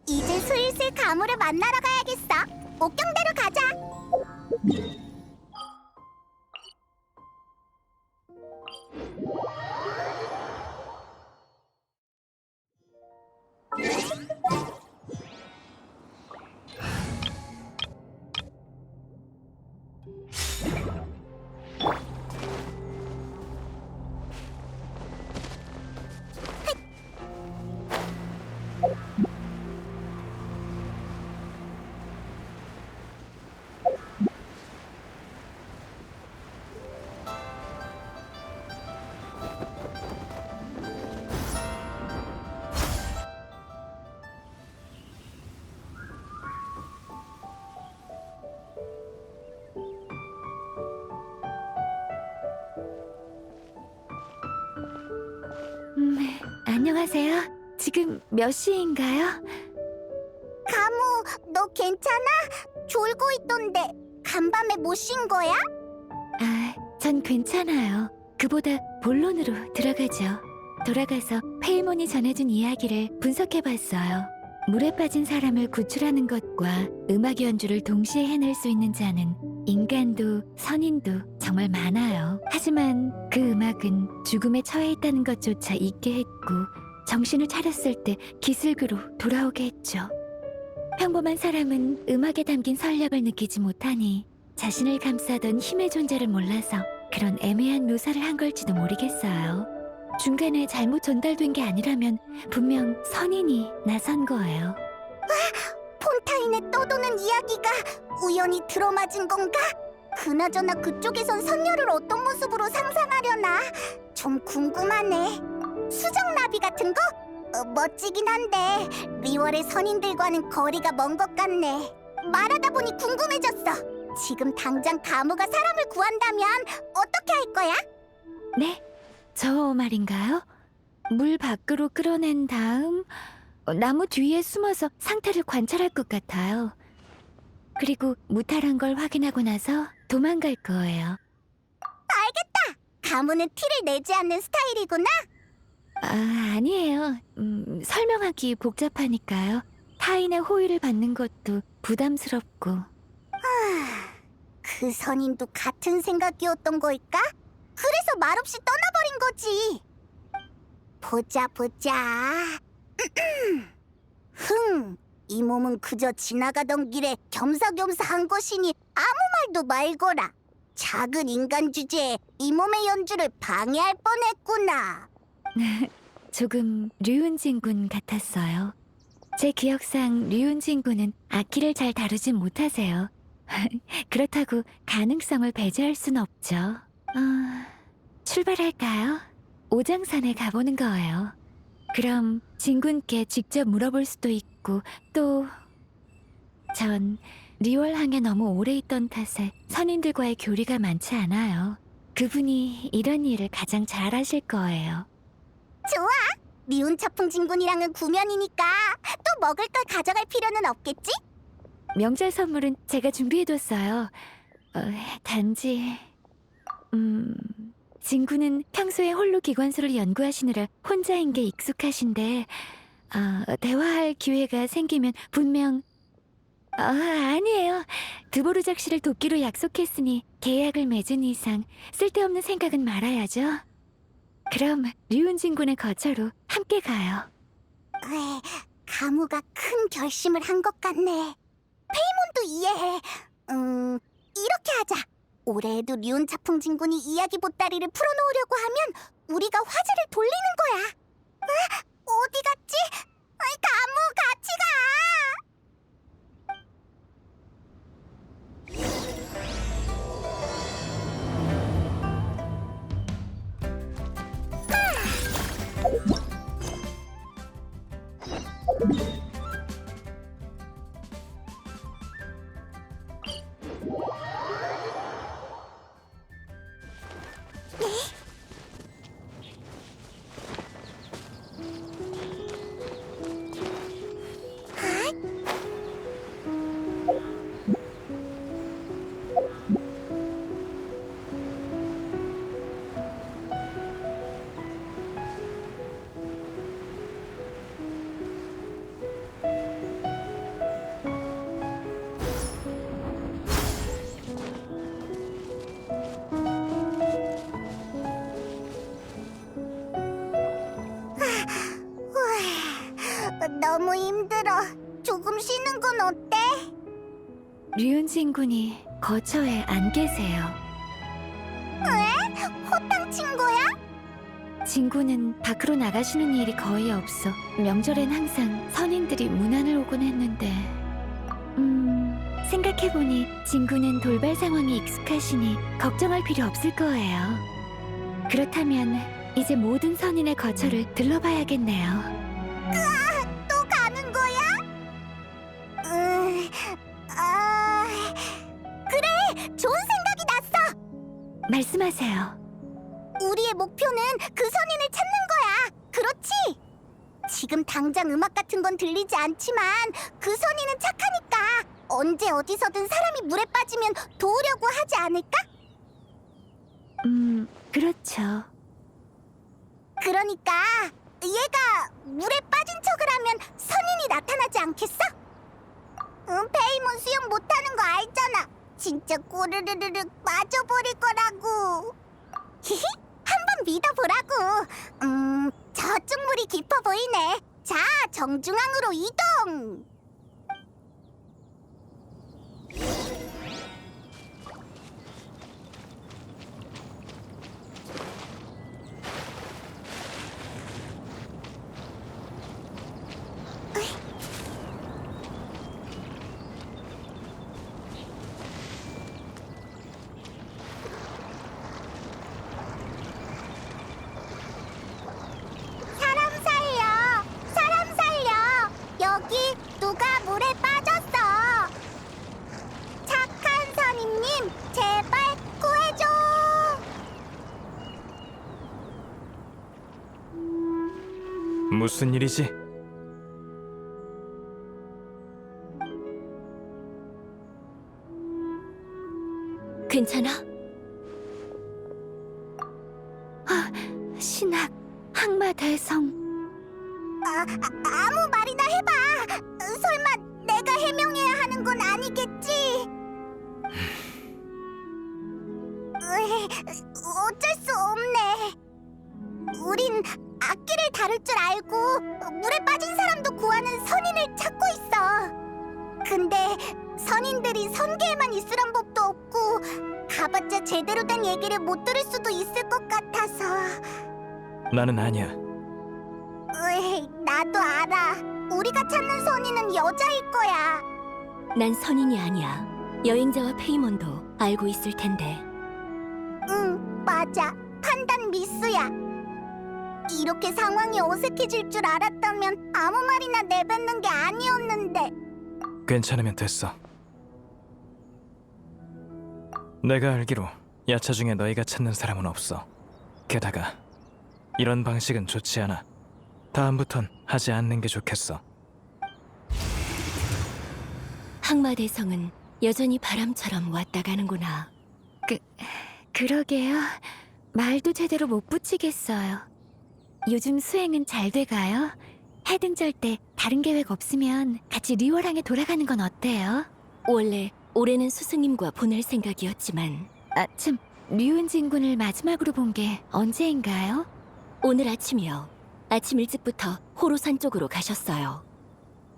이제 슬슬 가물을 만나러 가야겠어. 옥경대로 가자. 안녕하세요. 지금 몇 시인가요? 가무, 너 괜찮아? 졸고 있던데 간밤에 못 쉰 거야? 전 괜찮아요. 그보다 본론으로 들어가죠. 돌아가서 페이몬이 전해준 이야기를 분석해봤어요. 물에 빠진 사람을 구출하는 것과 음악 연주를 동시에 해낼 수 있는 자는 인간도 선인도 정말 많아요. 하지만 그 음악은 죽음에 처해 있다는 것조차 잊게 했고 정신을 차렸을 때 기슭으로 돌아오게 했죠. 평범한 사람은 음악에 담긴 설력을 느끼지 못하니 자신을 감싸던 힘의 존재를 몰라서 그런 애매한 묘사를 한 걸지도 모르겠어요. 중간에 잘못 전달된 게 아니라면 분명 선인이 나선 거예요. 폰타인에 떠도는 이야기가 우연히 들어맞은 건가? 그나저나 그쪽에선 선녀를 어떤 모습으로 상상하려나? 좀 궁금하네. 수정나비 같은 거? 멋지긴 한데 리월의 선인들과는 거리가 먼 것 같네. 말하다 보니 궁금해졌어. 지금 당장 가무가 사람을 구한다면 어떻게 할 거야? 네? 저 말인가요? 물 밖으로 끌어낸 다음 나무 뒤에 숨어서 상태를 관찰할 것 같아요. 그리고 무탈한 걸 확인하고 나서 도망갈 거예요. 알겠다. 가무는 티를 내지 않는 스타일이구나. 아니에요. 설명하기 복잡하니까요. 타인의 호의를 받는 것도 부담스럽고. 그 선인도 같은 생각이었던 걸까? 그래서 말없이 떠나버린 거지. 보자. 이 몸은 그저 지나가던 길에 겸사겸사 한 것이니 아무 말도 말거라. 작은 인간 주제에 이 몸의 연주를 방해할 뻔했구나. 조금 류은진 군 같았어요. 제 기억상 류은진 군은 악기를 잘 다루진 못하세요. 그렇다고 가능성을 배제할 순 없죠. 출발할까요? 오장산에 가보는 거예요. 그럼 진군께 직접 물어볼 수도 있고 또 전 리월항에 너무 오래 있던 탓에 선인들과의 교류가 많지 않아요. 그분이 이런 일을 가장 잘 하실 거예요. 좋아. 미운 차풍 진군이랑은 구면이니까 또 먹을 걸 가져갈 필요는 없겠지? 명절 선물은 제가 준비해뒀어요. 단지 진구는 평소에 홀로 기관수를 연구하시느라 혼자인 게 익숙하신데 대화할 기회가 생기면 분명 아니에요. 드보르작 씨를 돕기로 약속했으니 계약을 맺은 이상 쓸데없는 생각은 말아야죠. 그럼 류은진 군의 거처로 함께 가요. 가무가 큰 결심을 한 것 같네. 페이몬도 이해해. 이렇게 하자. 올해에도 류은 차풍 진군이 이야기 보따리를 풀어놓으려고 하면 우리가 화제를 돌리는 거야. 어디 갔지? 가무 같이 가. 류은진 군이 거처에 안 계세요. 호탕 친구야? 진구는 밖으로 나가시는 일이 거의 없어. 명절엔 항상 선인들이 문안을 오곤 했는데 생각해보니 진구는 돌발 상황이 익숙하시니 걱정할 필요 없을 거예요. 그렇다면 이제 모든 선인의 거처를 들러봐야겠네요. 또 가는 거야? 그래, 좋은 생각이 났어. 말씀하세요. 우리의 목표는 그 선인을 찾는 거야. 그렇지? 지금 당장 음악 같은 건 들리지 않지만 그 선인은 착하니까 언제 어디서든 사람이 물에 빠지면 도우려고 하지 않을까? 그렇죠. 그러니까 얘가 물에 빠진 척을 하면 선인이 나타나지 않겠어? 페이몬 수영 못하는 거 알잖아. 진짜 꼬르르르륵 빠져버릴 거라고. 히히, 한번 믿어보라고. 저쪽 물이 깊어 보이네. 자, 정중앙으로 이동. 사람 살려! 사람 살려! 여기 누가 물에 빠졌어! 착한 선임님, 제발 구해줘! 무슨 일이지? 괜찮아? 신학, 항마대성. 아무 말이나 해봐! 설마 내가 해명해야 하는 건 아니겠지? 어쩔 수 없네. 우린 악기를 다룰 줄 알고 물에 빠진 사람도 구하는 선인을 찾고 있어. 근데 선인들이 선계에만 있으란 법도 없고 가봤자 제대로 된 얘기를 못 들을 수도 있을 것 같아서. 나는 아니야. 나도 알아. 우리가 찾는 선인은 여자일 거야. 난 선인이 아니야. 여행자와 페이몬도 알고 있을 텐데. 응, 맞아. 판단 미스야. 이렇게 상황이 어색해질 줄 알았다면 아무 말이나 내뱉는 게 아니었는데. 괜찮으면 됐어. 내가 알기로 야차 중에 너희가 찾는 사람은 없어. 게다가 이런 방식은 좋지 않아. 다음부턴 하지 않는 게 좋겠어. 항마대성은 여전히 바람처럼 왔다 가는구나. 그러게요. 말도 제대로 못 붙이겠어요. 요즘 수행은 잘 돼가요? 해등절 때 다른 계획 없으면 같이 리월항에 돌아가는 건 어때요? 원래 올해는 스승님과 보낼 생각이었지만 참, 류은진 군을 마지막으로 본 게 언제인가요? 오늘 아침이요. 아침 일찍부터 호로산 쪽으로 가셨어요.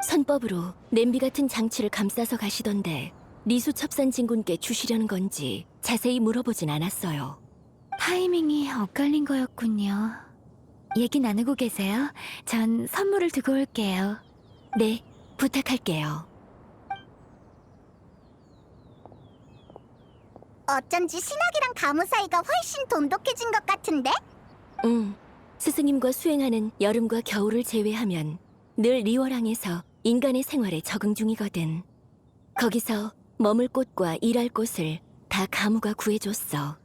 선법으로 냄비 같은 장치를 감싸서 가시던데 리수첩산 진군께 주시려는 건지 자세히 물어보진 않았어요. 타이밍이 엇갈린 거였군요. 얘기 나누고 계세요? 전 선물을 두고 올게요. 네, 부탁할게요. 어쩐지 신학이랑 가무 사이가 훨씬 돈독해진 것 같은데? 스승님과 수행하는 여름과 겨울을 제외하면 늘 리월항에서 인간의 생활에 적응 중이거든. 거기서 머물 곳과 일할 곳을 다 가무가 구해줬어.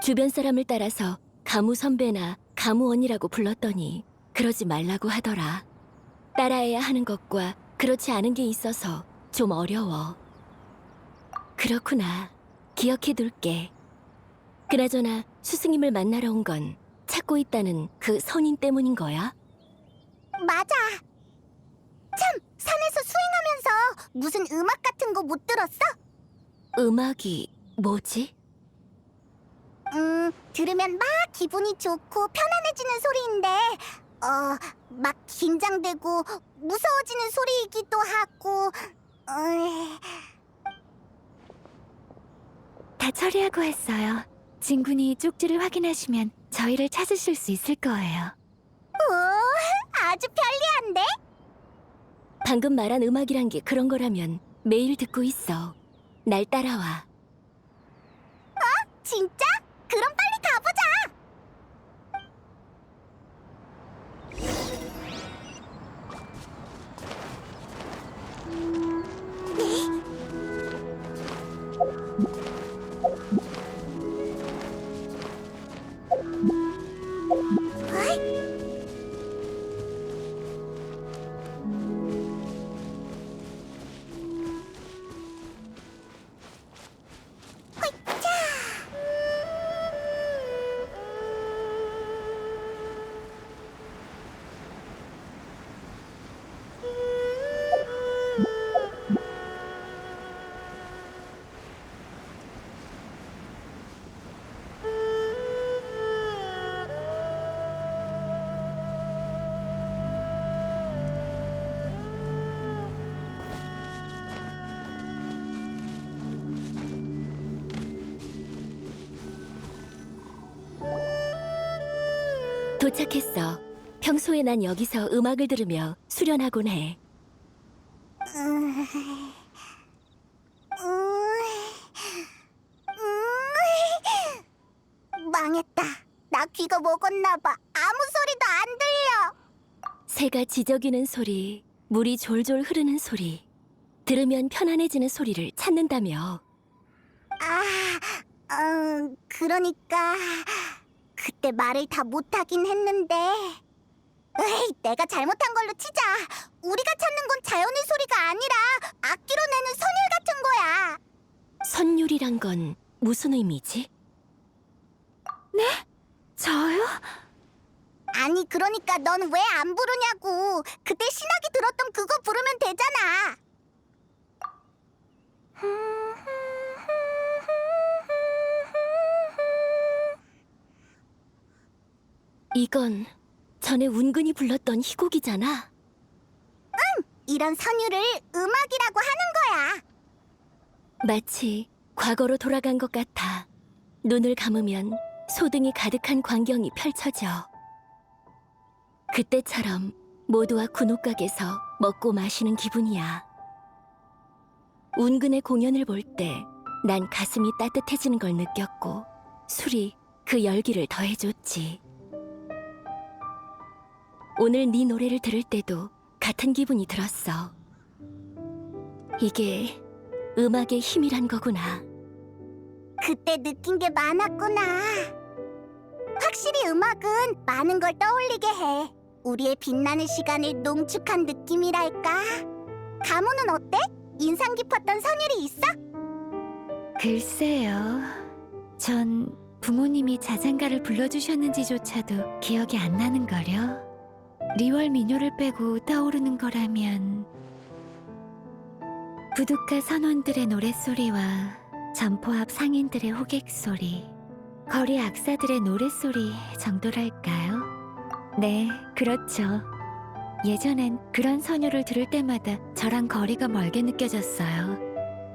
주변 사람을 따라서 가무 선배나 가무 언니라고 불렀더니 그러지 말라고 하더라. 따라해야 하는 것과 그렇지 않은 게 있어서 좀 어려워. 그렇구나. 기억해둘게. 그나저나 스승님을 만나러 온 건 찾고 있다는 그 선인 때문인 거야? 맞아. 참, 산에서 수행하면서 무슨 음악 같은 거 못 들었어? 음악이 뭐지? 들으면 막 기분이 좋고 편안해지는 소리인데, 막 긴장되고 무서워지는 소리이기도 하고, 처리하고 왔어요. 진군이 쪽지를 확인하시면 저희를 찾으실 수 있을 거예요. 오, 아주 편리한데? 방금 말한 음악이란 게 그런 거라면 매일 듣고 있어. 날 따라와. 진짜? 그럼 빨리 가보자! 도착했어. 평소에 난 여기서 음악을 들으며 수련하곤 해. 망했다. 나 귀가 먹었나 봐. 아무 소리도 안 들려. 새가 지저귀는 소리, 물이 졸졸 흐르는 소리. 들으면 편안해지는 소리를 찾는다며. 그러니까 그때 말을 다 못하긴 했는데. 에이, 내가 잘못한 걸로 치자. 우리가 찾는 건 자연의 소리가 아니라 악기로 내는 선율 같은 거야. 선율이란 건 무슨 의미지? 저요? 아니, 그러니까 넌 왜 안 부르냐고. 그때 신학이 들었던 그거 부르면 되잖아. 이건 전에 운근이 불렀던 희곡이잖아. 이런 선율을 음악이라고 하는 거야. 마치 과거로 돌아간 것 같아. 눈을 감으면 소등이 가득한 광경이 펼쳐져. 그때처럼 모두와 군옥각에서 먹고 마시는 기분이야. 운근의 공연을 볼 때 난 가슴이 따뜻해지는 걸 느꼈고 술이 그 열기를 더해줬지. 오늘 네 노래를 들을 때도 같은 기분이 들었어. 이게 음악의 힘이란 거구나. 그때 느낀 게 많았구나. 확실히 음악은 많은 걸 떠올리게 해. 우리의 빛나는 시간을 농축한 느낌이랄까. 가무는 어때? 인상 깊었던 선율이 있어? 글쎄요. 전 부모님이 자장가를 불러주셨는지조차도 기억이 안 나는걸요. 리월 민요를 빼고 떠오르는 거라면 부둣가 선원들의 노랫소리와 점포 앞 상인들의 호객소리, 거리 악사들의 노랫소리 정도랄까요? 네, 그렇죠. 예전엔 그런 선율을 들을 때마다 저랑 거리가 멀게 느껴졌어요.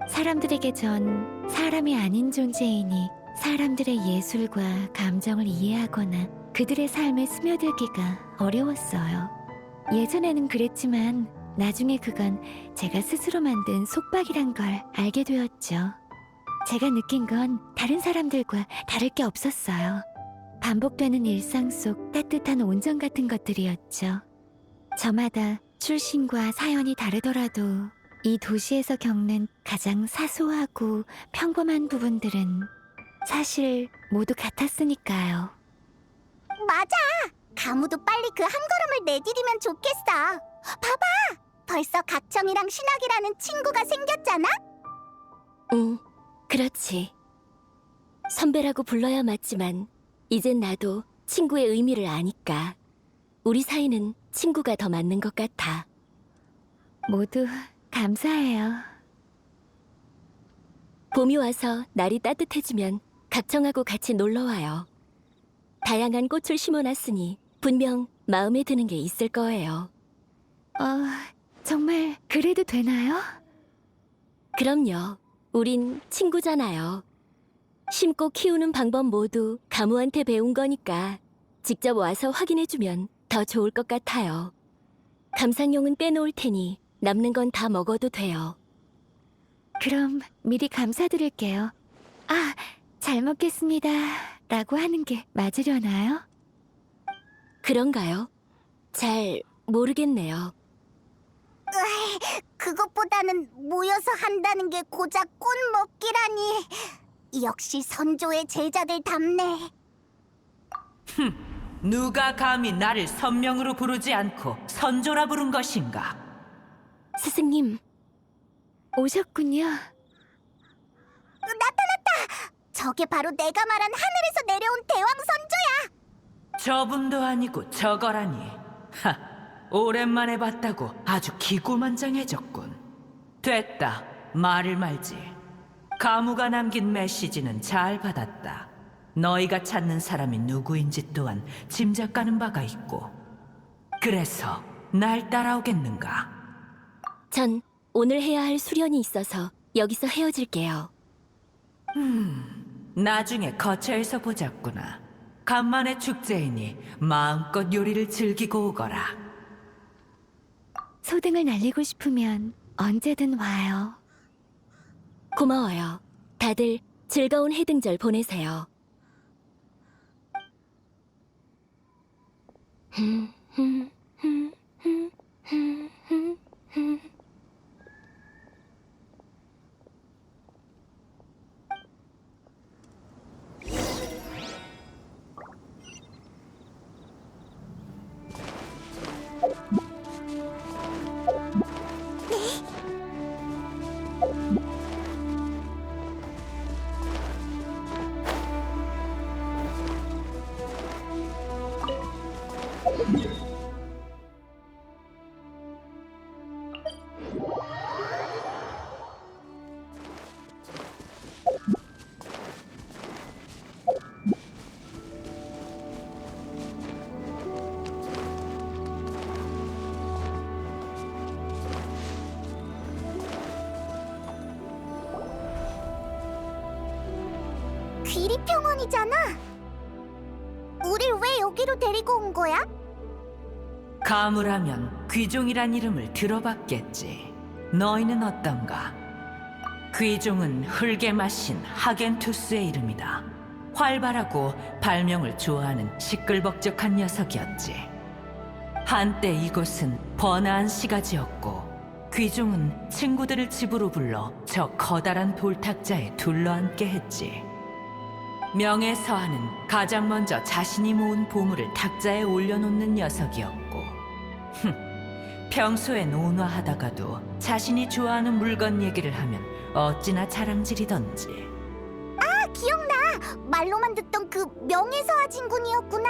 사람들에게 전 사람이 아닌 존재이니 사람들의 예술과 감정을 이해하거나 그들의 삶에 스며들기가 어려웠어요. 예전에는 그랬지만 나중에 그건 제가 스스로 만든 속박이란 걸 알게 되었죠. 제가 느낀 건 다른 사람들과 다를 게 없었어요. 반복되는 일상 속 따뜻한 온정 같은 것들이었죠. 저마다 출신과 사연이 다르더라도 이 도시에서 겪는 가장 사소하고 평범한 부분들은 사실 모두 같았으니까요. 맞아. 가무도 빨리 그 한 걸음을 내디디면 좋겠어. 봐봐. 벌써 각청이랑 신학이라는 친구가 생겼잖아? 응, 그렇지. 선배라고 불러야 맞지만 이젠 나도 친구의 의미를 아니까 우리 사이는 친구가 더 맞는 것 같아. 모두 감사해요. 봄이 와서 날이 따뜻해지면 각청하고 같이 놀러와요. 다양한 꽃을 심어놨으니 분명 마음에 드는 게 있을 거예요. 정말 그래도 되나요? 그럼요. 우린 친구잖아요. 심고 키우는 방법 모두 가무한테 배운 거니까 직접 와서 확인해주면 더 좋을 것 같아요. 감상용은 빼놓을 테니 남는 건 다 먹어도 돼요. 그럼 미리 감사드릴게요. 아, 잘 먹겠습니다. 라고 하는 게 맞으려나요? 그런가요? 잘 모르겠네요. 그것보다는 모여서 한다는 게 고작 꽃 먹기라니. 역시 선조의 제자들답네. 누가 감히 나를 선명으로 부르지 않고 선조라 부른 것인가? 스승님, 오셨군요. 나타났다! 저게 바로 내가 말한 하늘에서 내려온 대왕 선조야! 저분도 아니고 저거라니. 하, 오랜만에 봤다고 아주 기고만장해졌군. 됐다, 말을 말지. 가무가 남긴 메시지는 잘 받았다. 너희가 찾는 사람이 누구인지 또한 짐작가는 바가 있고. 그래서 날 따라오겠는가? 전 오늘 해야 할 수련이 있어서 여기서 헤어질게요. 나중에 거처에서 보자꾸나. 간만에 축제이니 마음껏 요리를 즐기고 오거라. 소등을 날리고 싶으면 언제든 와요. 고마워요. 다들 즐거운 해등절 보내세요. 귀리평원이잖아. 우릴 왜 여기로 데리고 온 거야? 가무라면 귀종이란 이름을 들어봤겠지. 너희는 어떤가? 귀종은 흙에 마신 하겐투스의 이름이다. 활발하고 발명을 좋아하는 시끌벅적한 녀석이었지. 한때 이곳은 번화한 시가지였고 귀종은 친구들을 집으로 불러 저 커다란 돌탁자에 둘러앉게 했지. 명예서하는 가장 먼저 자신이 모은 보물을 탁자에 올려놓는 녀석이었고 평소엔 온화하다가도 자신이 좋아하는 물건 얘기를 하면 어찌나 자랑질이던지. 기억나. 말로만 듣던 그 명예서화 진군이었구나.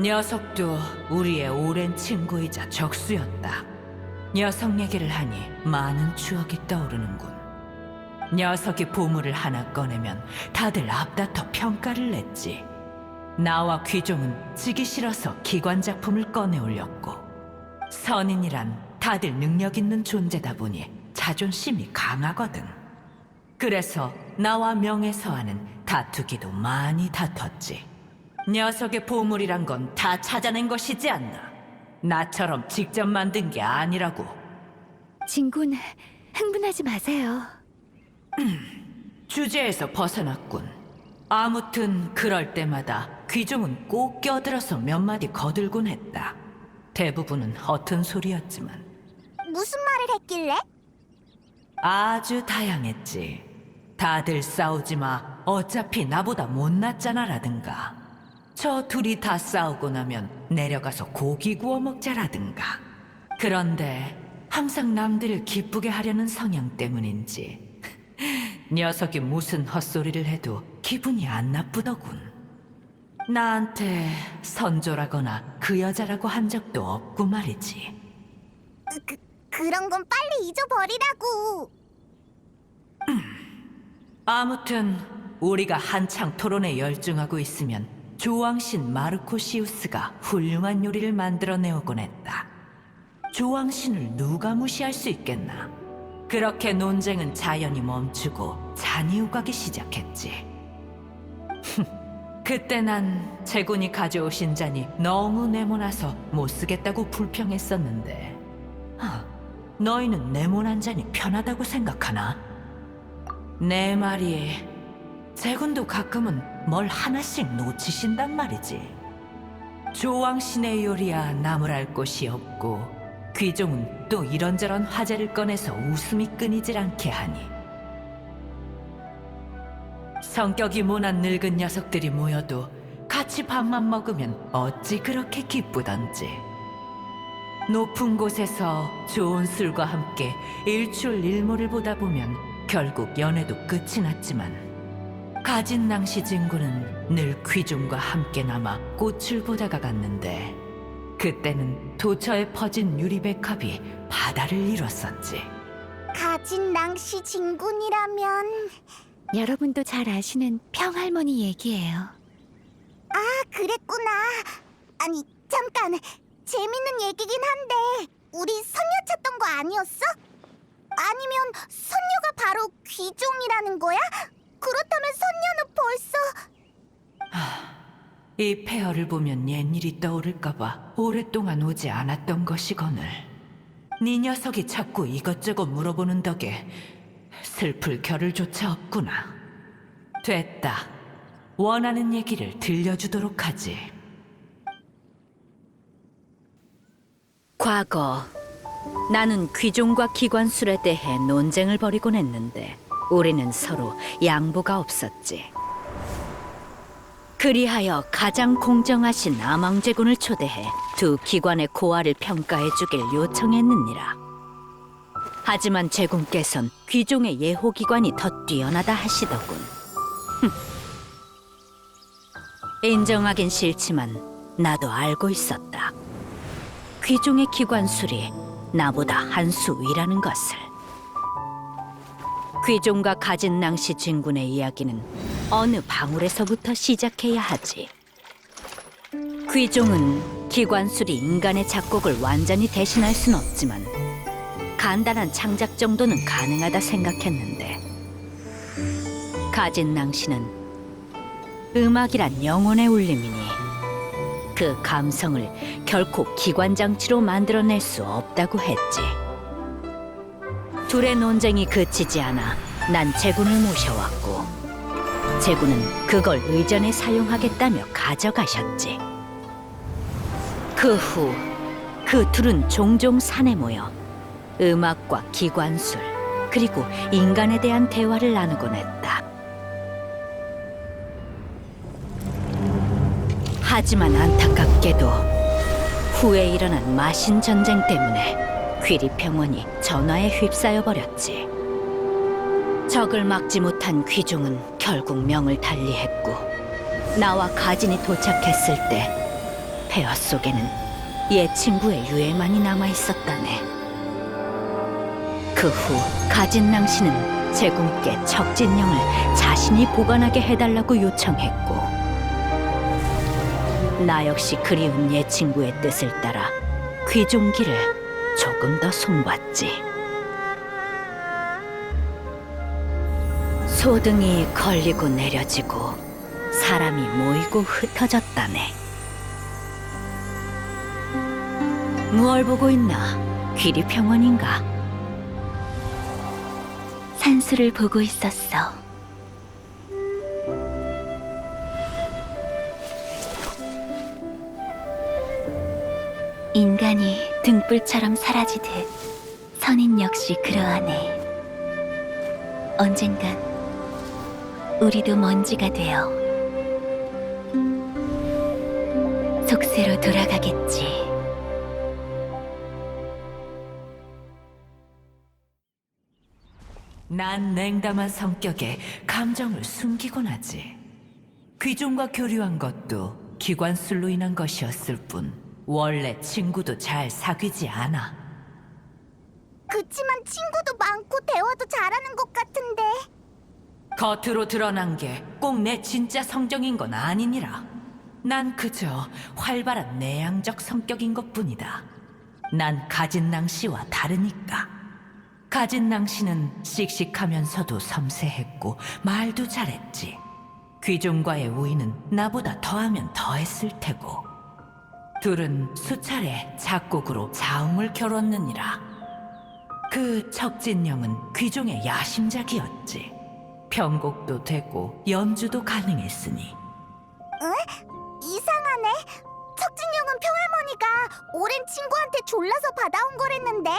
녀석도 우리의 오랜 친구이자 적수였다. 녀석 얘기를 하니 많은 추억이 떠오르는군. 녀석이 보물을 하나 꺼내면 다들 앞다퉈 평가를 냈지. 나와 귀종은 지기 싫어서 기관 작품을 꺼내 올렸고, 선인이란 다들 능력 있는 존재다 보니 자존심이 강하거든. 그래서 나와 명예서하는 다투기도 많이 다퉜지. 녀석의 보물이란 건 다 찾아낸 것이지 않나? 나처럼 직접 만든 게 아니라고. 진군, 흥분하지 마세요. 주제에서 벗어났군. 아무튼 그럴 때마다 귀종은 꼭 껴들어서 몇 마디 거들곤 했다. 대부분은 허튼 소리였지만 무슨 말을 했길래? 아주 다양했지. 다들 싸우지 마. 어차피 나보다 못났잖아 라든가. 저 둘이 다 싸우고 나면 내려가서 고기 구워 먹자라든가. 그런데 항상 남들을 기쁘게 하려는 성향 때문인지 녀석이 무슨 헛소리를 해도 기분이 안 나쁘더군. 나한테 선조라거나 그 여자라고 한 적도 없고 말이지. 그런 건 빨리 잊어버리라고. 아무튼 우리가 한창 토론에 열중하고 있으면 조왕신 마르코시우스가 훌륭한 요리를 만들어내오곤 했다. 조왕신을 누가 무시할 수 있겠나? 그렇게 논쟁은 자연히 멈추고 잔이 오가기 시작했지. 그때 난 제군이 가져오신 잔이 너무 네모나서 못 쓰겠다고 불평했었는데, 너희는 네모난 잔이 편하다고 생각하나? 내 말이, 제군도 가끔은 뭘 하나씩 놓치신단 말이지. 조왕신의 요리야 나무랄 곳이 없고, 귀종은 또 이런저런 화제를 꺼내서 웃음이 끊이질 않게 하니. 성격이 모난 늙은 녀석들이 모여도 같이 밥만 먹으면 어찌 그렇게 기쁘던지. 높은 곳에서 좋은 술과 함께 일출일모를 보다 보면 결국 연애도 끝이 났지만, 가진 낭시 진구는 늘 귀종과 함께 남아 꽃을 보다가 갔는데, 그때는 도처에 퍼진 유리백합이 바다를 이뤘었지. 가진 낭시 진군이라면 여러분도 잘 아시는 평할머니 얘기예요. 그랬구나. 아니 잠깐, 재밌는 얘기긴 한데 우리 선녀 찾던 거 아니었어? 아니면 선녀가 바로 귀종이라는 거야? 그렇다면 선녀는 벌써... 이 폐허를 보면 옛일이 떠오를까봐 오랫동안 오지 않았던 것이거늘. 네 녀석이 자꾸 이것저것 물어보는 덕에 슬플 겨를조차 없구나. 됐다. 원하는 얘기를 들려주도록 하지. 과거 나는 귀종과 기관술에 대해 논쟁을 벌이곤 했는데 우리는 서로 양보가 없었지. 그리하여 가장 공정하신 아망제군을 초대해 두 기관의 고하를 평가해 주길 요청했느니라. 하지만 제군께선 귀종의 예호기관이 더 뛰어나다 하시더군. 인정하긴 싫지만 나도 알고 있었다. 귀종의 기관술이 나보다 한 수 위라는 것을. 귀종과 가진 낭시 진군의 이야기는 어느 방울에서부터 시작해야 하지. 귀종은 기관술이 인간의 작곡을 완전히 대신할 순 없지만 간단한 창작 정도는 가능하다 생각했는데, 가진 낭시는 음악이란 영혼의 울림이니 그 감성을 결코 기관장치로 만들어낼 수 없다고 했지. 둘의 논쟁이 그치지 않아 난 제군을 모셔왔고, 제군은 그걸 의전에 사용하겠다며 가져가셨지. 그 후 그 둘은 종종 산에 모여 음악과 기관술 그리고 인간에 대한 대화를 나누곤 했다. 하지만 안타깝게도 후에 일어난 마신 전쟁 때문에 귀리평원이 전화에 휩싸여 버렸지. 적을 막지 못한 귀종은 결국 명을 달리했고, 나와 가진이 도착했을 때 폐허 속에는 옛 친구의 유해만이 남아 있었다네. 그 후 가진 낭시는 제군께 척진령을 자신이 보관하게 해달라고 요청했고, 나 역시 그리운 옛 친구의 뜻을 따라 귀종기를 조금 더 손봤지. 소등이 걸리고 내려지고 사람이 모이고 흩어졌다네. 무얼 보고 있나? 귀리평원인가? 산수를 보고 있었어. 인간이 등불처럼 사라지듯 선인 역시 그러하네. 언젠간 우리도 먼지가 되어 속세로 돌아가겠지. 난 냉담한 성격에 감정을 숨기곤 하지. 귀종과 교류한 것도 기관술로 인한 것이었을 뿐 원래 친구도 잘 사귀지 않아. 그치만 친구도 많고 대화도 잘하는 것 같은데. 겉으로 드러난 게 꼭 내 진짜 성정인 건 아니니라. 난 그저 활발한 내향적 성격인 것뿐이다. 난 가진 낭씨와 다르니까. 가진 낭씨는 씩씩하면서도 섬세했고 말도 잘했지. 귀종과의 우위는 나보다 더하면 더했을 테고 둘은 수차례 작곡으로 자웅을 겨뤘느니라. 그 척진령은 귀종의 야심작이었지. 편곡도 되고 연주도 가능했으니. 이상하네. 척진령은 평할머니가 오랜 친구한테 졸라서 받아온 거랬는데.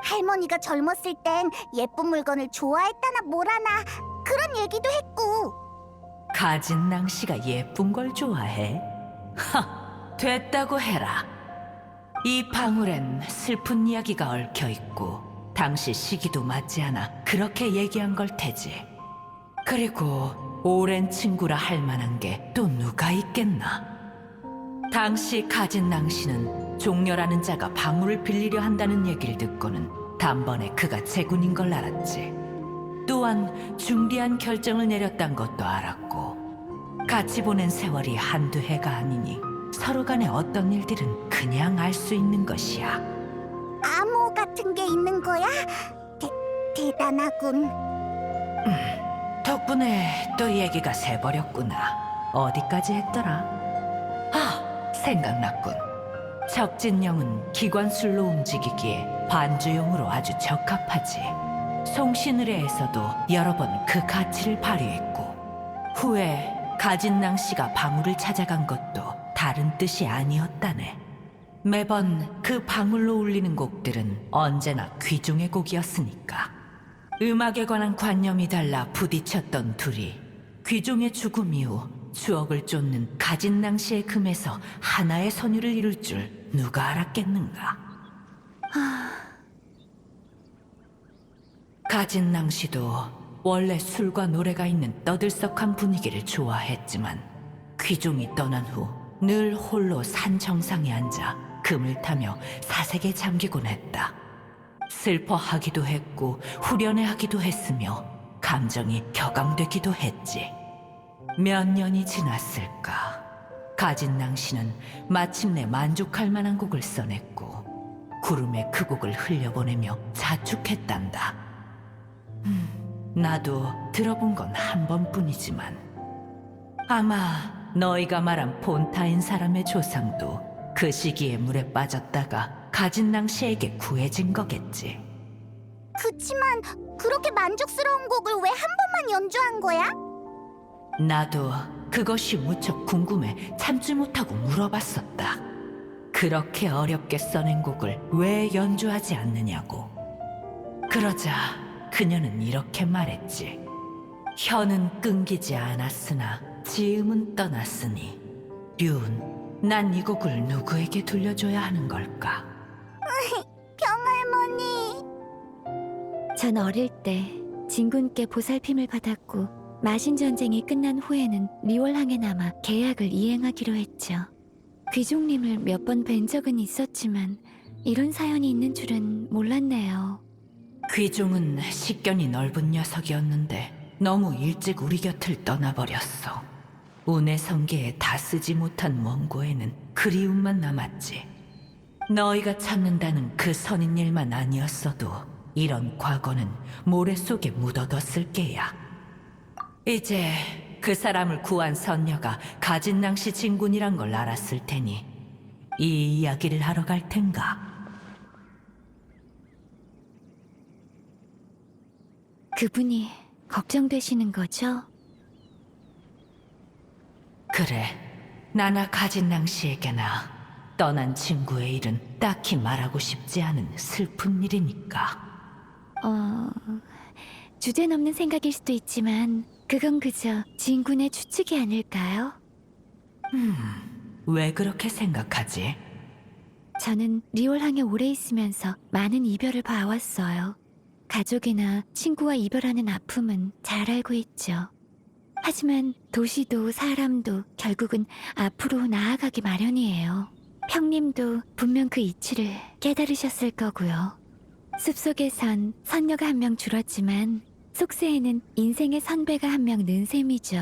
할머니가 젊었을 땐 예쁜 물건을 좋아했다나 뭐라나 그런 얘기도 했고. 가진낭 씨가 예쁜 걸 좋아해? 하, 됐다고 해라. 이 방울엔 슬픈 이야기가 얽혀 있고 당시 시기도 맞지 않아 그렇게 얘기한 걸 테지. 그리고 오랜 친구라 할 만한 게 또 누가 있겠나? 당시 가진낭 씨는 종려라는 자가 방울을 빌리려 한다는 얘기를 듣고는 단번에 그가 제군인 걸 알았지. 또한 중대한 결정을 내렸단 것도 알았고 같이 보낸 세월이 한두 해가 아니니 서로 간에 어떤 일들은 그냥 알 수 있는 것이야. 암호 같은 게 있는 거야? 대단하군. 덕분에 또 얘기가 새버렸구나. 어디까지 했더라? 아, 생각났군. 척진령은 기관술로 움직이기에 반주용으로 아주 적합하지. 송신의뢰에서도 여러 번 그 가치를 발휘했고 후에 가진낭 씨가 방울을 찾아간 것도 다른 뜻이 아니었다네. 매번 그 방울로 울리는 곡들은 언제나 귀중의 곡이었으니까. 음악에 관한 관념이 달라 부딪혔던 둘이 귀종의 죽음 이후 추억을 쫓는 가진낭 씨의 금에서 하나의 선율을 이룰 줄 누가 알았겠는가. 가진낭 씨도 원래 술과 노래가 있는 떠들썩한 분위기를 좋아했지만 귀종이 떠난 후 늘 홀로 산 정상에 앉아 금을 타며 사색에 잠기곤 했다. 슬퍼하기도 했고 후련해하기도 했으며 감정이 격앙되기도 했지. 몇 년이 지났을까. 가진낭 씨는 마침내 만족할 만한 곡을 써냈고 구름에 그 곡을 흘려보내며 자축했단다. 나도 들어본 건 한 번뿐이지만 아마 너희가 말한 폰타인 사람의 조상도 그 시기에 물에 빠졌다가 가진낭 씨에게 구해진 거겠지. 그치만 그렇게 만족스러운 곡을 왜 한 번만 연주한 거야? 나도 그것이 무척 궁금해 참지 못하고 물어봤었다. 그렇게 어렵게 써낸 곡을 왜 연주하지 않느냐고. 그러자 그녀는 이렇게 말했지. 혀는 끊기지 않았으나 지음은 떠났으니 륜, 난 이 곡을 누구에게 들려줘야 하는 걸까? 병할머니. 전 어릴 때 진군께 보살핌을 받았고 마신 전쟁이 끝난 후에는 리월항에 남아 계약을 이행하기로 했죠. 귀종님을 몇 번 뵌 적은 있었지만 이런 사연이 있는 줄은 몰랐네요. 귀종은 식견이 넓은 녀석이었는데 너무 일찍 우리 곁을 떠나버렸어. 운의 성게에 다 쓰지 못한 원고에는 그리움만 남았지. 너희가 찾는다는 그 선인 일만 아니었어도 이런 과거는 모래 속에 묻어뒀을 게야. 이제 그 사람을 구한 선녀가 가진낭 씨 진군이란 걸 알았을 테니 이 이야기를 하러 갈 텐가. 그분이 걱정되시는 거죠? 그래, 나나 가진낭 씨에게나 떠난 친구의 일은 딱히 말하고 싶지 않은 슬픈 일이니까. 주제넘는 생각일 수도 있지만 그건 그저 진군의 추측이 아닐까요? 왜 그렇게 생각하지? 저는 리월항에 오래 있으면서 많은 이별을 봐왔어요. 가족이나 친구와 이별하는 아픔은 잘 알고 있죠. 하지만 도시도 사람도 결국은 앞으로 나아가기 마련이에요. 형님도 분명 그 이치를 깨달으셨을 거고요. 숲속에선 선녀가 한 명 줄었지만 속세에는 인생의 선배가 한 명 는 셈이죠.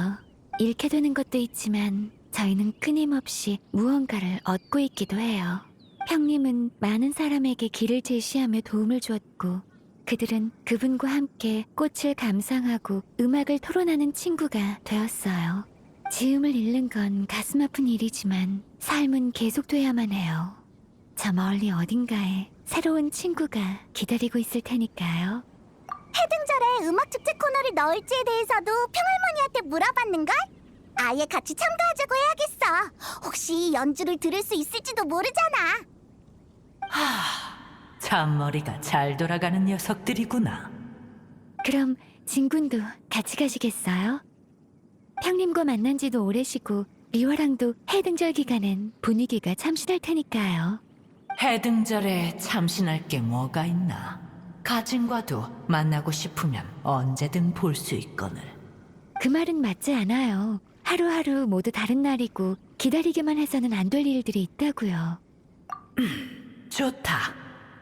잃게 되는 것도 있지만 저희는 끊임없이 무언가를 얻고 있기도 해요. 형님은 많은 사람에게 길을 제시하며 도움을 주었고 그들은 그분과 함께 꽃을 감상하고 음악을 토론하는 친구가 되었어요. 지음을 잃는 건 가슴 아픈 일이지만 삶은 계속돼야만 해요. 저 멀리 어딘가에 새로운 친구가 기다리고 있을 테니까요. 해등절에 음악축제 코너를 넣을지에 대해서도 평할머니한테 물어봤는걸? 아예 같이 참가하자고 해야겠어. 혹시 연주를 들을 수 있을지도 모르잖아. 잔머리가 잘 돌아가는 녀석들이구나. 그럼 진군도 같이 가시겠어요? 평님과 만난 지도 오래시고 리화랑도 해등절 기간엔 분위기가 참신할 테니까요. 해등절에 참신할 게 뭐가 있나? 가진과도 만나고 싶으면 언제든 볼 수 있거늘. 그 말은 맞지 않아요. 하루하루 모두 다른 날이고 기다리기만 해서는 안 될 일들이 있다고요. 좋다.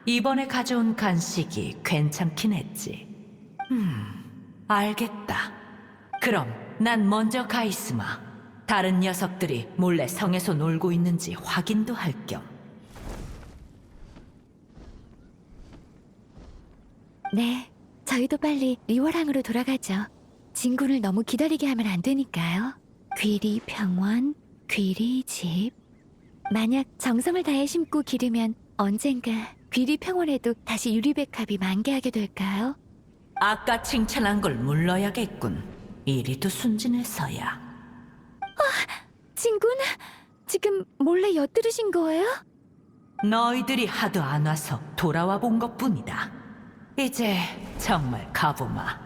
이번에 가져온 간식이 괜찮긴 했지. 알겠다. 그럼 난 먼저 가 있으마. 다른 녀석들이 몰래 성에서 놀고 있는지 확인도 할 겸. 네, 저희도 빨리 리워랑으로 돌아가죠. 진군을 너무 기다리게 하면 안 되니까요. 귀리 평원, 귀리 집. 만약 정성을 다해 심고 기르면 언젠가 귀리 평원에도 다시 유리백합이 만개하게 될까요? 아까 칭찬한 걸 물러야겠군. 이리도 순진해서야. 진군, 지금 몰래 엿들으신 거예요? 너희들이 하도 안 와서 돌아와 본 것뿐이다. 이제 정말 가보마.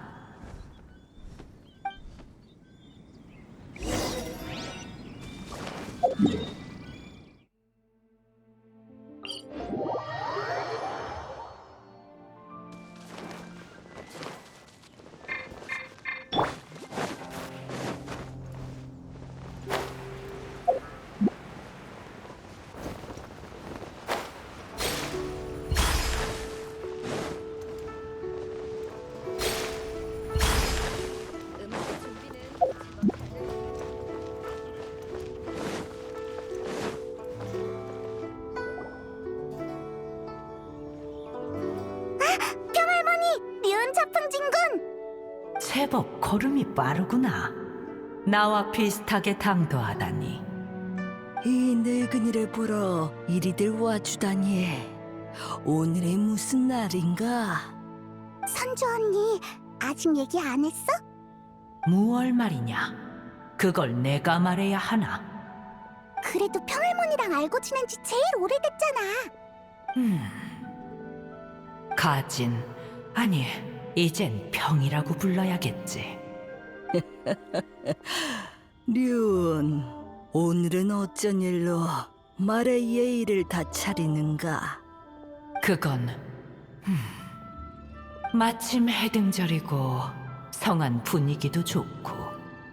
리온 자풍진군! 제법 걸음이 빠르구나. 나와 비슷하게 당도하다니. 이 늙은이를 보러 이리들 와주다니. 오늘이 무슨 날인가? 선주 언니, 아직 얘기 안 했어? 무얼 말이냐? 그걸 내가 말해야 하나? 그래도 평할머니랑 알고 지낸 지 제일 오래됐잖아. 가진, 아니, 이젠 평이라고 불러야겠지. 륜, 오늘은 어쩐 일로 말의 예의를 다 차리는가? 그건 마침 해등절이고 성안 분위기도 좋고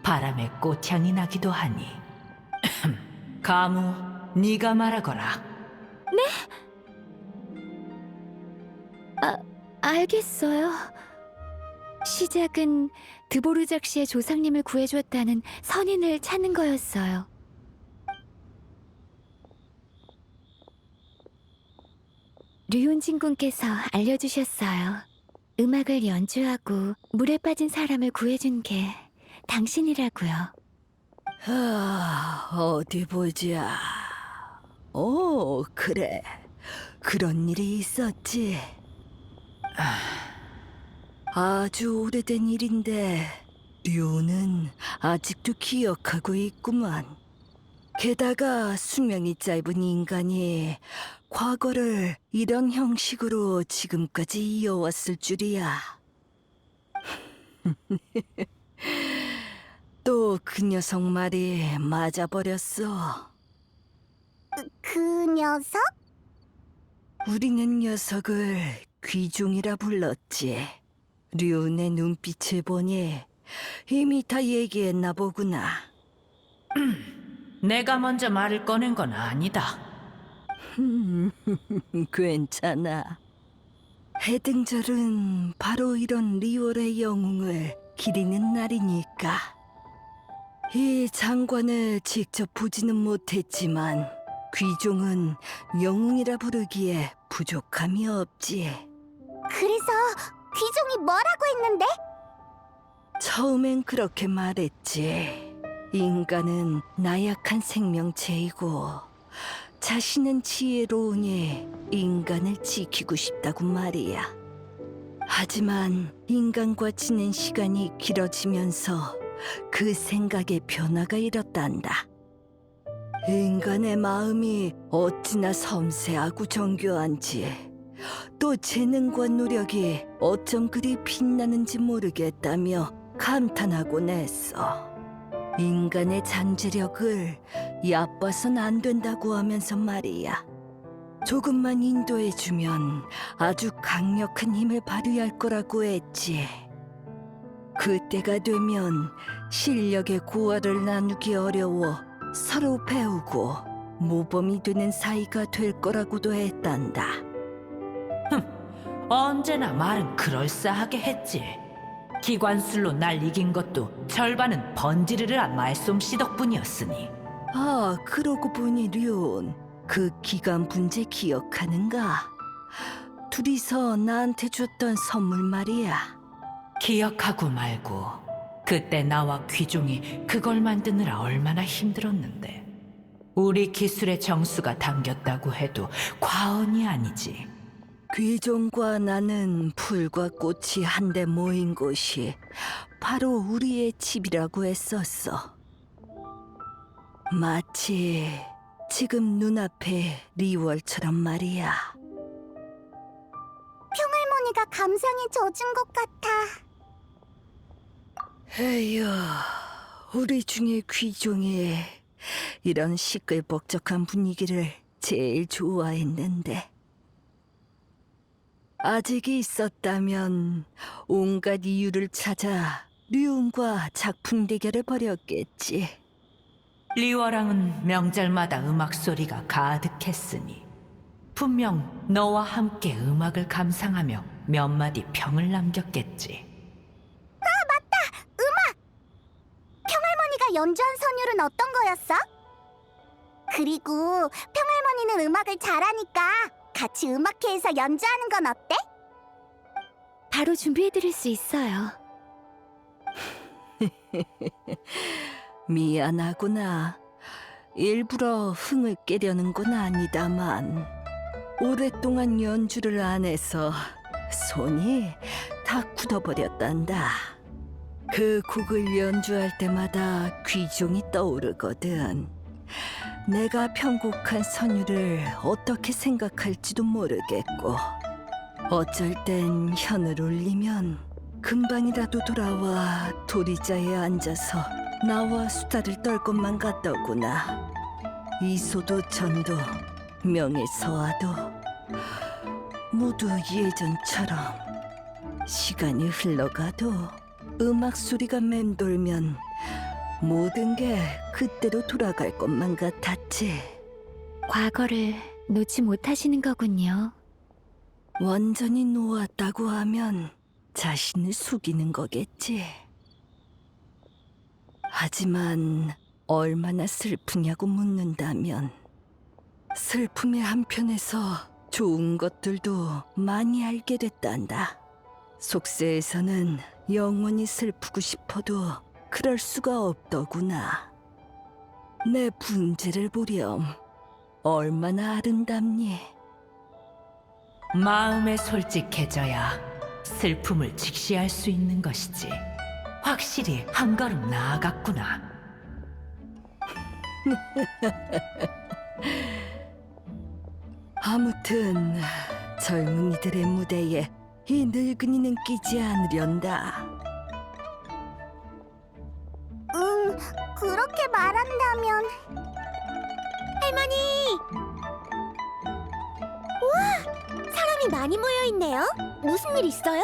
바람에 꽃향이 나기도 하니 가무, 네가 말하거라. 알겠어요. 시작은 드보르작 씨의 조상님을 구해주었다는 선인을 찾는 거였어요. 류은진 군께서 알려주셨어요. 음악을 연주하고 물에 빠진 사람을 구해준 게 당신이라고요. 어디 보자. 오, 그래. 그런 일이 있었지. 아주 오래된 일인데 류는 아직도 기억하고 있구만. 게다가 수명이 짧은 인간이 과거를 이런 형식으로 지금까지 이어왔을 줄이야. 또 그 녀석 말이 맞아버렸어. 그 녀석? 우리는 녀석을 귀중이라 불렀지. 류의 눈빛을 보니 이미 다 얘기했나 보구나. 내가 먼저 말을 꺼낸 건 아니다. 괜찮아. 해등절은 바로 이런 리월의 영웅을 기리는 날이니까. 이 장관을 직접 보지는 못했지만 귀종은 영웅이라 부르기에 부족함이 없지. 그래서 귀종이 뭐라고 했는데? 처음엔 그렇게 말했지. 인간은 나약한 생명체이고 자신은 지혜로우니 인간을 지키고 싶다고 말이야. 하지만 인간과 지낸 시간이 길어지면서 그 생각에 변화가 일었단다. 인간의 마음이 어찌나 섬세하고 정교한지, 또 재능과 노력이 어쩜 그리 빛나는지 모르겠다며 감탄하곤 했어. 인간의 잠재력을 얕봐선 안 된다고 하면서 말이야. 조금만 인도해주면 아주 강력한 힘을 발휘할 거라고 했지. 그때가 되면 실력의 고하를 나누기 어려워 서로 배우고 모범이 되는 사이가 될 거라고도 했단다. 언제나 말은 그럴싸하게 했지. 기관술로 날 이긴 것도 절반은 번지르르한 말솜씨 덕분이었으니. 아, 그러고 보니 륜, 그 기간 분재 기억하는가? 둘이서 나한테 줬던 선물 말이야. 기억하고 말고 그때 나와 귀종이 그걸 만드느라 얼마나 힘들었는데. 우리 기술의 정수가 담겼다고 해도 과언이 아니지. 귀종과 나는 풀과 꽃이 한데 모인 곳이 바로 우리의 집이라고 했었어. 마치 지금 눈앞에 리월처럼 말이야. 평할머니가 감상에 젖은 것 같아. 에휴, 우리 중에 귀종이 이런 시끌벅적한 분위기를 제일 좋아했는데, 아직이 있었다면 온갖 이유를 찾아 류운과 작품 대결을 벌였겠지. 리워랑은 명절마다 음악 소리가 가득했으니 분명 너와 함께 음악을 감상하며 몇 마디 평을 남겼겠지. 평할머니가 연주한 선율은 어떤 거였어? 그리고 평할머니는 음악을 잘하니까 같이 음악회에서 연주하는 건 어때? 바로 준비해드릴 수 있어요. 미안하구나. 일부러 흥을 깨려는 건 아니다만 오랫동안 연주를 안 해서 손이 다 굳어버렸단다. 그 곡을 연주할 때마다 귀종이 떠오르거든. 내가 편곡한 선율을 어떻게 생각할지도 모르겠고, 어쩔 땐 현을 울리면 금방이라도 돌아와 도리자에 앉아서 나와 수다를 떨 것만 같더구나. 이소도 전도 명예서와도 모두 예전처럼 시간이 흘러가도 음악 소리가 맴돌면 모든 게 그때로 돌아갈 것만 같았지. 과거를 놓지 못하시는 거군요. 완전히 놓았다고 하면 자신을 속이는 거겠지. 하지만 얼마나 슬프냐고 묻는다면 슬픔의 한편에서 좋은 것들도 많이 알게 됐단다. 속세에서는 영원히 슬프고 싶어도 그럴 수가 없더구나. 내 분재를 보렴. 얼마나 아름답니? 마음에 솔직해져야 슬픔을 직시할 수 있는 것이지. 확실히 한 걸음 나아갔구나. 아무튼 젊은이들의 무대에 이 늙은이는 끼지 않으련다. 그렇게 말한다면. 할머니! 우와! 사람이 많이 모여있네요. 무슨 일 있어요?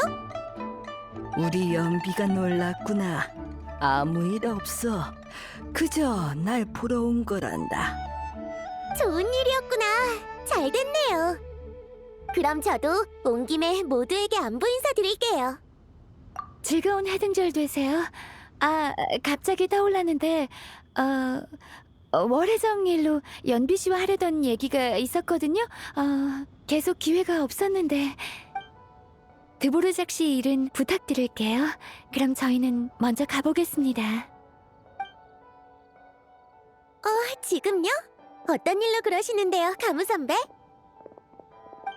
우리 연비가 놀랐구나. 아무 일 없어. 그저 날 보러 온 거란다. 좋은 일이었구나. 잘 됐네요. 그럼 저도 온 김에 모두에게 안부 인사드릴게요. 즐거운 하등절 되세요. 아, 갑자기 떠올랐는데, 월혜정일로 연비 씨와 하려던 얘기가 있었거든요. 계속 기회가 없었는데. 드보르작 씨 일은 부탁드릴게요. 그럼 저희는 먼저 가보겠습니다. 지금요? 어떤 일로 그러시는데요, 가무 선배?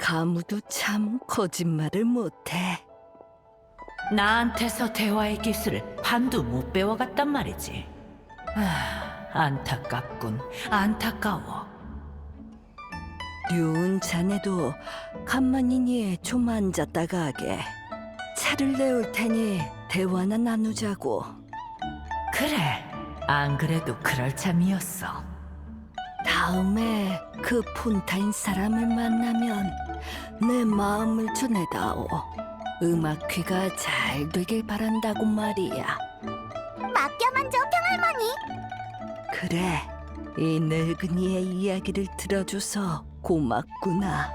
가무도 참 거짓말을 못해. 나한테서 대화의 기술을 반도 못 배워갔단 말이지. 안타깝군. 안타까워. 류은 자네도 간만이니 좀 앉았다 가게. 차를 내올 테니 대화나 나누자고. 그래. 안 그래도 그럴 참이었어. 다음에 그 폰타인 사람을 만나면 내 마음을 전해다오. 음악회가 잘 되길 바란다고 말이야. 맡겨만 줘, 평할머니. 그래, 이 늙은이의 이야기를 들어줘서 고맙구나.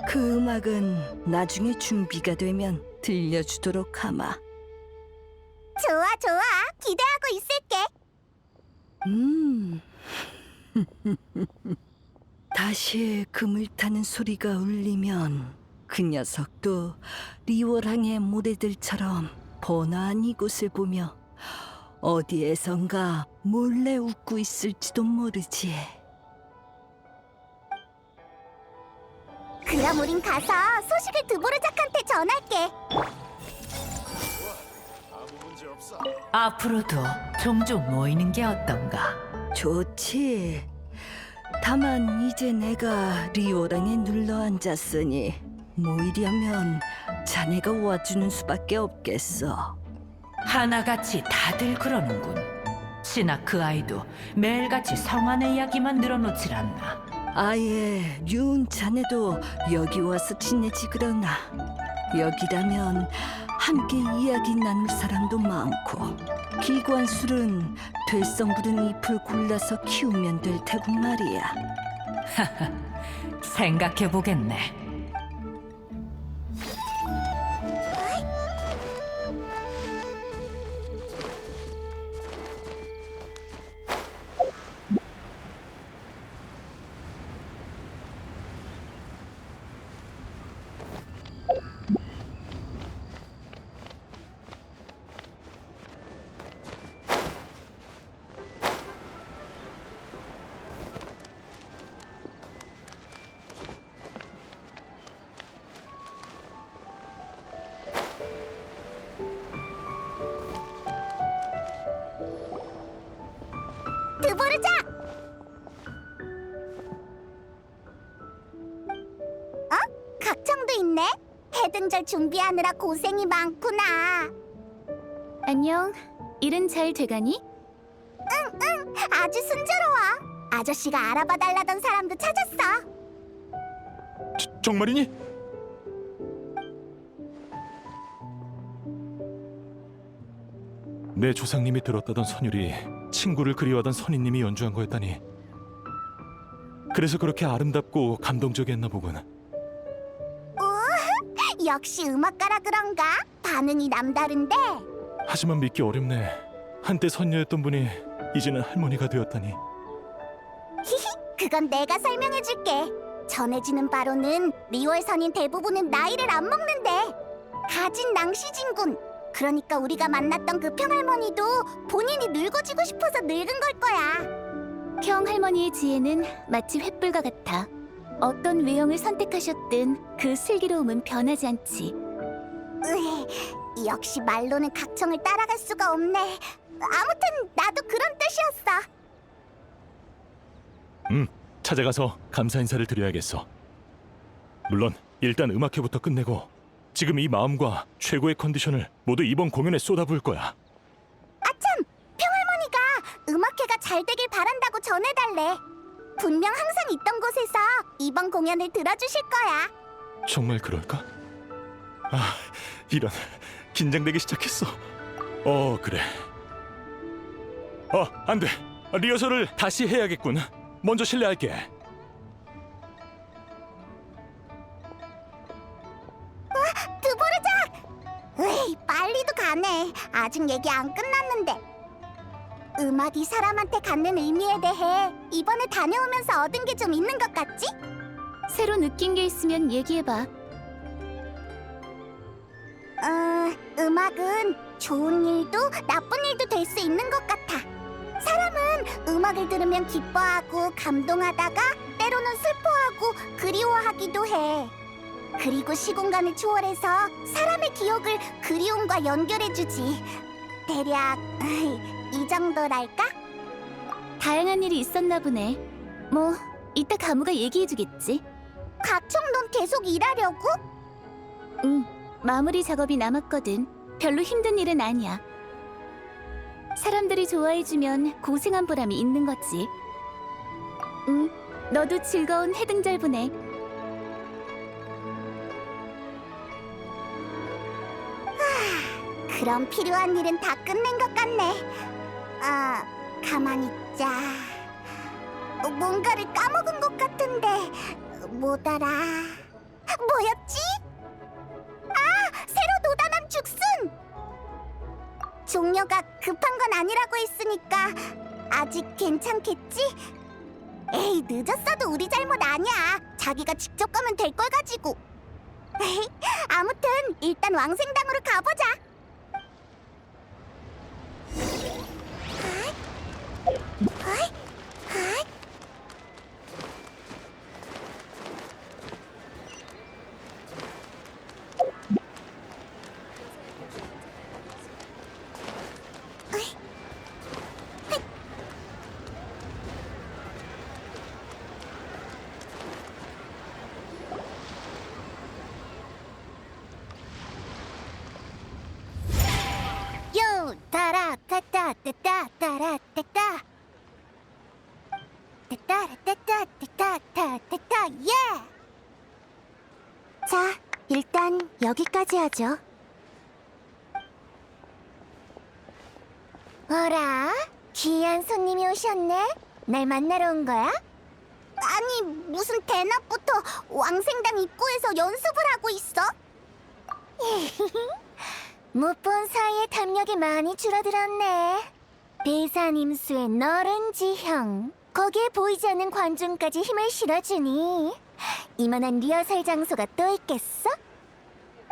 그 음악은 나중에 준비가 되면 들려주도록 하마. 좋아, 좋아. 기대하고 있을게. 다시 금을 타는 소리가 울리면 그 녀석도 리워랑의 모래들처럼 번화한 이곳을 보며 어디에선가 몰래 웃고 있을지도 모르지. 그럼 우린 가서 소식을 드보르작한테 전할게. 앞으로도 종종 모이는 게 어떤가? 좋지. 다만 이제 내가 리오랑에 눌러 앉았으니 모이려면 자네가 와주는 수밖에 없겠어. 하나같이 다들 그러는군. 신나 그 아이도 매일같이 성안의 이야기만 늘어놓질 않나. 아예 류은 자네도 여기 와서 지내지 그러나. 여기라면 함께 이야기 나눌 사람도 많고 기관술은 될성부른 잎을 골라서 키우면 될 테고 말이야. 생각해보겠네. 드보르작! 각청도 있네. 해등절 준비하느라 고생이 많구나. 안녕. 일은 잘 돼가니? 아주 순조로워. 아저씨가 알아봐 달라던 사람도 찾았어. 정말이니? 내 조상님이 들었다던 선율이 친구를 그리워하던 선인님이 연주한 거였다니. 그래서 그렇게 아름답고 감동적이었나 보군. 역시 음악가라 그런가? 반응이 남다른데. 하지만 믿기 어렵네. 한때 선녀였던 분이 이제는 할머니가 되었다니. 그건 내가 설명해줄게. 전해지는 바로는 리월 선인 대부분은 나이를 안 먹는데 가진 낭시진군. 그러니까 우리가 만났던 그 평할머니도 본인이 늙어지고 싶어서 늙은 걸 거야. 평할머니의 지혜는 마치 횃불과 같아. 어떤 외형을 선택하셨든 그 슬기로움은 변하지 않지. 역시 말로는 각청을 따라갈 수가 없네. 아무튼 나도 그런 뜻이었어. 찾아가서 감사 인사를 드려야겠어. 물론 일단 음악회부터 끝내고 지금 이 마음과 최고의 컨디션을 모두 이번 공연에 쏟아부을 거야. 아참! 평할머니가 음악회가 잘 되길 바란다고 전해달래. 분명 항상 있던 곳에서 이번 공연을 들어주실 거야. 정말 그럴까? 아, 이런, 긴장되기 시작했어. 그래. 안 돼. 리허설을 다시 해야겠군. 먼저 실례할게. 드보르작! 으이, 빨리도 가네. 아직 얘기 안 끝났는데. 음악이 사람한테 갖는 의미에 대해 이번에 다녀오면서 얻은 게 좀 있는 것 같지? 새로 느낀 게 있으면 얘기해봐. 음악은 좋은 일도 나쁜 일도 될 수 있는 것 같아. 사람은 음악을 들으면 기뻐하고 감동하다가 때로는 슬퍼하고 그리워하기도 해. 그리고 시공간을 초월해서 사람의 기억을 그리움과 연결해주지. 대략 이 정도랄까? 다양한 일이 있었나 보네. 뭐 이따 가무가 얘기해주겠지. 각청 넌 계속 일하려고? 응, 마무리 작업이 남았거든. 별로 힘든 일은 아니야. 사람들이 좋아해주면 고생한 보람이 있는 거지. 응, 너도 즐거운 해등절 보내. 그럼 필요한 일은 다 끝낸 것 같네. 가만히 있자. 뭔가를 까먹은 것 같은데 뭐더라? 뭐였지? 새로 도단한 죽순! 종려가 급한 건 아니라고 했으니까 아직 괜찮겠지? 에이, 늦었어도 우리 잘못 아니야. 자기가 직접 가면 될 걸 가지고. 아무튼 일단 왕생당으로 가보자. 요 따라 따따 따따 따라 따따 따따라 따따 따따 따따 예! 자, 일단 여기까지 하죠. 어라? 귀한 손님이 오셨네? 날 만나러 온 거야? 아니, 무슨 대낮부터 왕생당 입구에서 연습을 하고 있어? 못 본 사이에 담력이 많이 줄어들었네. 배산임수의 너른 지형, 거기에 보이지 않는 관중까지 힘을 실어주니 이만한 리허설 장소가 또 있겠어?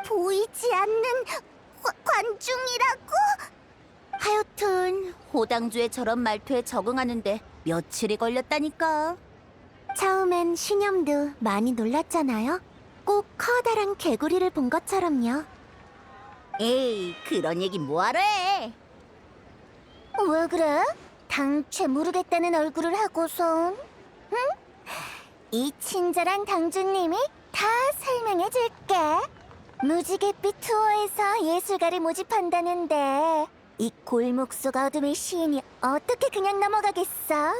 보이지 않는 관중이라고? 하여튼 호당주의 저런 말투에 적응하는데 며칠이 걸렸다니까. 처음엔 신념도 많이 놀랐잖아요. 꼭 커다란 개구리를 본 것처럼요. 에이, 그런 얘기 뭐하러 해? 왜 그래? 당최 모르겠다는 얼굴을 하고선. 응? 이 친절한 당주님이 다 설명해줄게. 무지갯빛 투어에서 예술가를 모집한다는데 이 골목 속 어둠의 시인이 어떻게 그냥 넘어가겠어?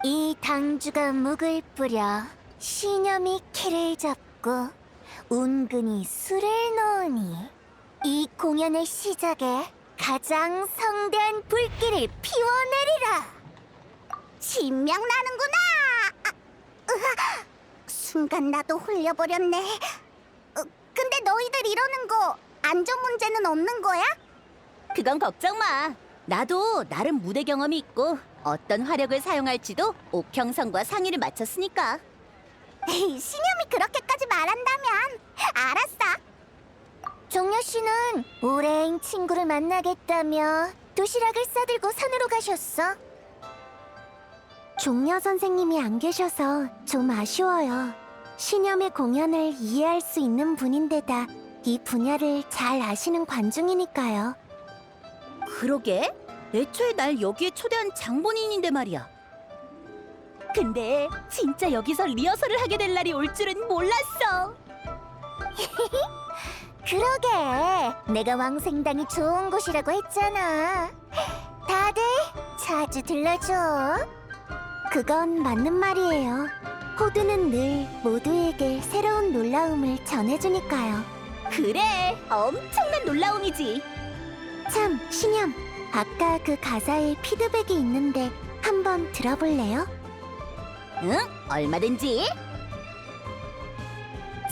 이 당주가 묵을 뿌려 신념이 키를 잡고 은근히 술을 놓으니 이 공연의 시작에 가장 성대한 불길을 피워내리라. 신명나는구나. 순간 나도 홀려버렸네. 근데 너희들 이러는 거 안전 문제는 없는 거야? 그건 걱정 마. 나도 나름 무대 경험이 있고 어떤 화력을 사용할지도 옥형성과 상의를 마쳤으니까. 에이, 신념이 그렇게까지 말한다면 알았어. 종려 씨는 오랜 친구를 만나겠다며 도시락을 싸들고 산으로 가셨어. 종려 선생님이 안 계셔서 좀 아쉬워요. 신념의 공연을 이해할 수 있는 분인데다 이 분야를 잘 아시는 관중이니까요. 그러게? 애초에 날 여기에 초대한 장본인인데 말이야. 근데 진짜 여기서 리허설을 하게 될 날이 올 줄은 몰랐어. 그러게, 내가 왕생당이 좋은 곳이라고 했잖아. 다들 자주 들러줘. 그건 맞는 말이에요. 호두는 늘 모두에게 새로운 놀라움을 전해주니까요. 그래, 엄청난 놀라움이지. 참, 신념, 아까 그 가사에 피드백이 있는데 한번 들어볼래요? 응, 얼마든지.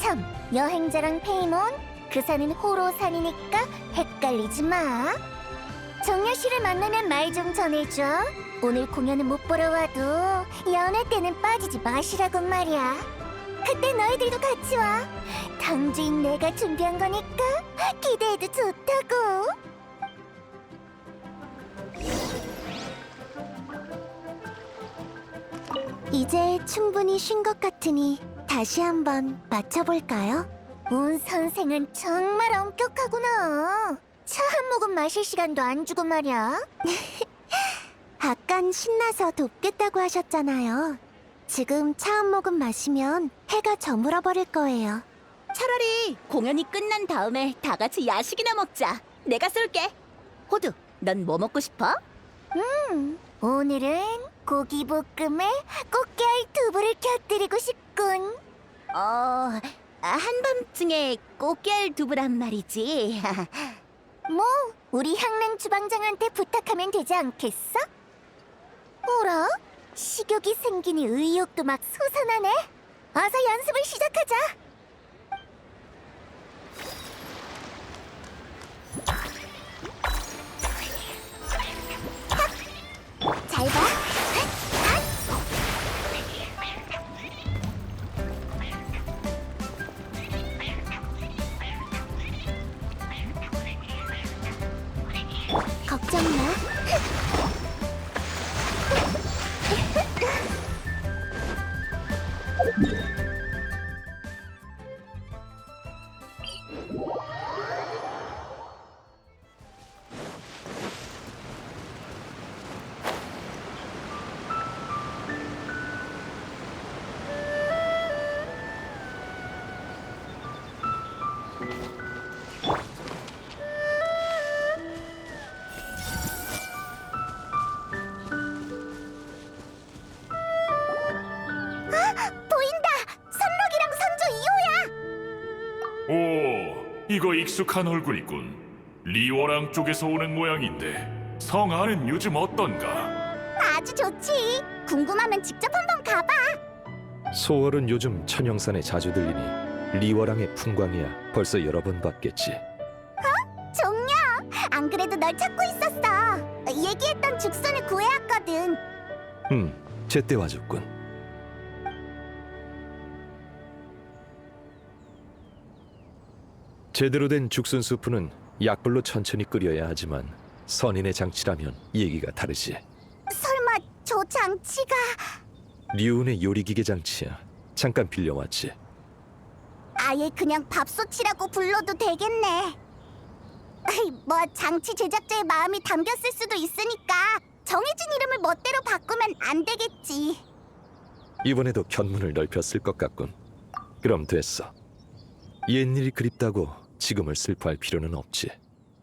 참, 여행자랑 페이몬, 그 산은 호로산이니까 헷갈리지 마. 정려 씨를 만나면 말 좀 전해줘. 오늘 공연은 못 보러 와도 연애 때는 빠지지 마시라고 말이야. 그때 너희들도 같이 와. 당주인 내가 준비한 거니까 기대해도 좋다고. 이제 충분히 쉰 것 같으니 다시 한번 맞춰볼까요? 온 선생은 정말 엄격하구나. 차 한 모금 마실 시간도 안 주고 말이야. 아깐 신나서 돕겠다고 하셨잖아요. 지금 차 한 모금 마시면 해가 저물어 버릴 거예요. 차라리 공연이 끝난 다음에 다 같이 야식이나 먹자. 내가 쏠게. 호두, 넌 뭐 먹고 싶어? 오늘은 고기 볶음에 꽃게알 두부를 곁들이고 싶군. 한밤중에 꽃게알 두부란 말이지. 뭐 우리 향릉 주방장한테 부탁하면 되지 않겠어? 어라? 식욕이 생기니 의욕도 막 솟아나네. 어서 연습을 시작하자. 잘 봐. 걱정 마. 보인다. 선록이랑 선조 2호야. 오, 이거 익숙한 얼굴이군. 리워랑 쪽에서 오는 모양인데 성 안은 요즘 어떤가? 아주 좋지. 궁금하면 직접 한번 가봐. 소월은 요즘 천영산에 자주 들리니 리워랑의 풍광이야 벌써 여러 번 봤겠지. 종려. 안 그래도 널 찾고 있었어. 얘기했던 죽순을 구해왔거든. 제때 와줬군. 제대로 된 죽순 수프는 약불로 천천히 끓여야 하지만 선인의 장치라면 얘기가 다르지. 설마 저 장치가... 류운의 요리기계 장치야. 잠깐 빌려왔지. 아예 그냥 밥솥이라고 불러도 되겠네. 뭐 장치 제작자의 마음이 담겼을 수도 있으니까 정해진 이름을 멋대로 바꾸면 안 되겠지. 이번에도 견문을 넓혔을 것 같군. 그럼 됐어. 옛일이 그립다고 지금을 슬퍼할 필요는 없지.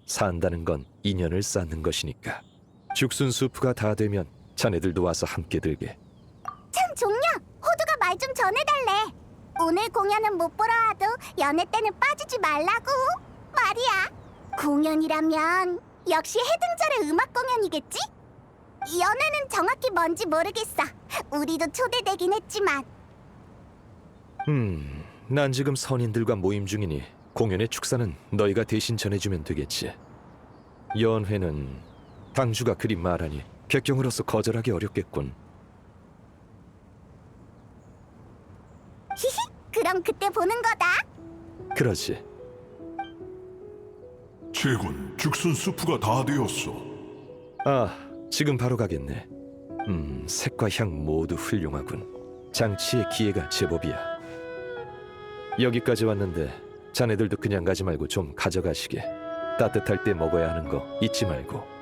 산다는 건 인연을 쌓는 것이니까. 죽순 수프가 다 되면 자네들도 와서 함께 들게. 참 종려, 호두가 말 좀 전해달래. 오늘 공연은 못 보러 와도 연애 때는 빠지지 말라고. 말이야. 공연이라면 역시 해등절의 음악 공연이겠지? 연애는 정확히 뭔지 모르겠어. 우리도 초대되긴 했지만. 난 지금 선인들과 모임 중이니 공연의 축사는 너희가 대신 전해주면 되겠지. 연회는 당주가 그리 말하니 객경으로서 거절하기 어렵겠군. 히히, 그럼 그때 보는 거다. 그러지. 제군, 죽순 수프가 다 되었어. 지금 바로 가겠네. 색과 향 모두 훌륭하군. 장치의 기회가 제법이야. 여기까지 왔는데 자네들도 그냥 가지 말고 좀 가져가시게. 따뜻할 때 먹어야 하는 거 잊지 말고.